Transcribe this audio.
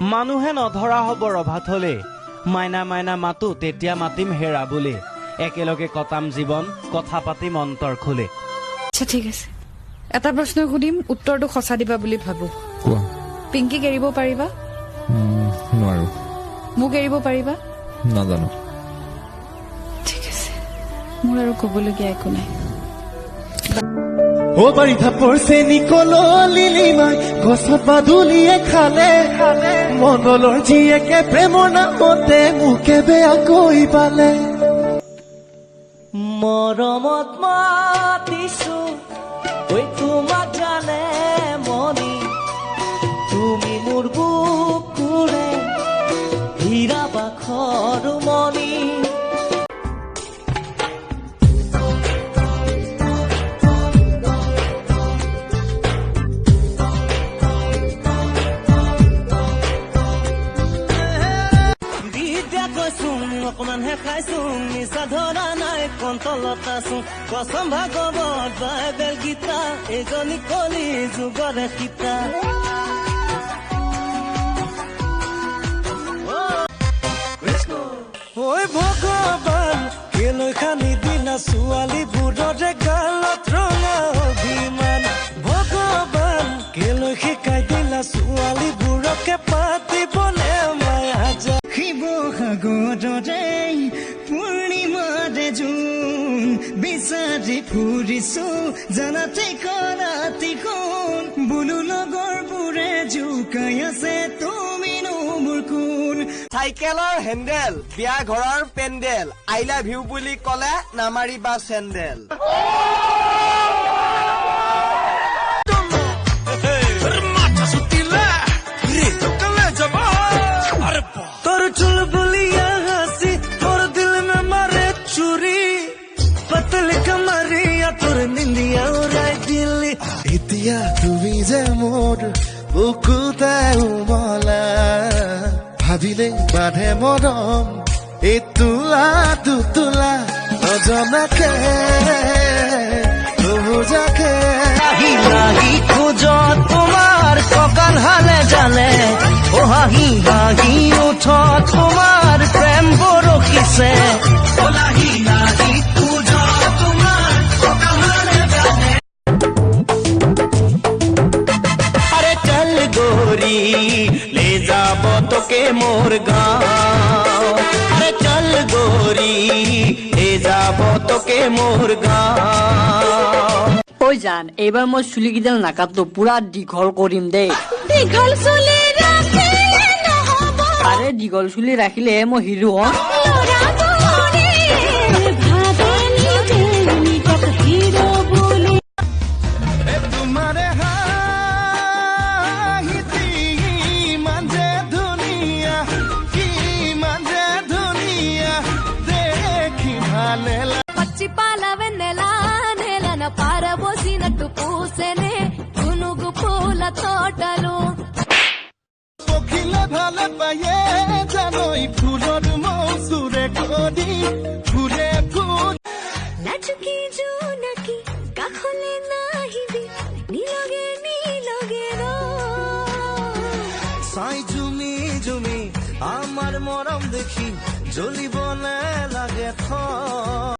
মানুহে নধৰা হ'ব ৰভাত হলে মাইনা মাইনা মাতো তেতিয়া মাতিম হেৰা বুলি একেলগে কটাম জীৱন কথা পাতিম অন্তৰ খুলে আচ্ছা ঠিক আছে এটা প্ৰশ্ন সুধিম উত্তৰটো সঁচা দিবা বুলি ভাবো কোৱা পিংকিক এৰিব পাৰিবা নোৱাৰো মোক এৰিব পাৰিবা নাজানো ঠিক আছে মোৰ আৰু ক'বলগীয়া একো নাই ও বাৰিষা পৰিছে নিকলো লিলিমাই গছত বাদুলিয়ে খালে মংগলৰ জীয়েকে প্ৰেমৰ নামতে মোকে বেয়াকৈ পালে মৰমত মাতিছো ঐ তোমাক জানে মনি তুমি মোৰ বুকুৰে হীৰা বাখৰ মনি অকমানহে খাইছো নিচা ধৰা নাই কণ্টলত আছো কচম ভাগৱত বাইবেল গীতা এজনী কলি যুগৰে সীতা ঐ ভগৱান কেলৈ খানি দিলা ছোৱালীবোৰৰে গালত ৰঙা অভিমান ভগৱান কেলৈ শিকাই দিলা ছোৱালীবোৰকে পাতিবলে মায়া যায় শিৱসাগৰৰে পূৰ্ণিমাৰে জোন বিচাৰি ফুৰিছো জানাতে কৰাতিখন বোলো লগৰবোৰে জোকাই আছে তুমিনো মোৰ কোন চাইকেলৰ হেণ্ডেল বিয়া ঘৰৰ পেণ্ডেল আই লাভ ইউ বুলি ক'লে নামাৰিবা চেণ্ডেল তোর চুলবুলিয়া হাসি তোর দিল মে মারে চুরি পতলে কমরিয়া তোর নিলিয়া উড়াই দিলি এতিয়া তুমি যে মোর বুকুতে উমলা ভাবিলে বাঁধে মৰম এই তোলা দুতোলা নজনাকে বুজাকে হাঁহি খোজ তোমাৰ ককাল হালে জানে ও হাঁহি হাঁহি উঠ তোমাৰ প্ৰেম বৰষিছে লাহি লাহি খোজ তোমাৰ ককাল হালে জানে আরে চল গোরি ले যাব তোকে মোর গাঁও আরে চল গোরি ले যাব তোকে মোর গাঁও ঐ জান এইবাৰ মই চুলি কেইডাল নাকাটো পুৰা দীঘল কৰিম দেই দীঘল চুলি ৰাখিলে নহব আৰে দীঘল চুলি ৰাখিলেহে মই হিৰো হম ল'ৰাবোৰে ভাবে নিজে নিজক হিৰো বুলি তোমাৰে হাঁহিটি ইমান যে ধুনীয়া কিমান যে ধুনীয়া দেখি ভালে పచ్చి పాల వెన్నెలా నేలన పారబోసినట్టు పూసెనే గునుగు పూల తోటలు পখিলে ভালে পায়ে জানই ফুলৰ মৌচুৰে কদি ফুৰে ফুল লাজুকি জোনাকি কাষলে নাহিবি নিলগে ৰ চাই জুমি জুমি আমাৰ মৰম দেখি জ্বলিবলে লাগে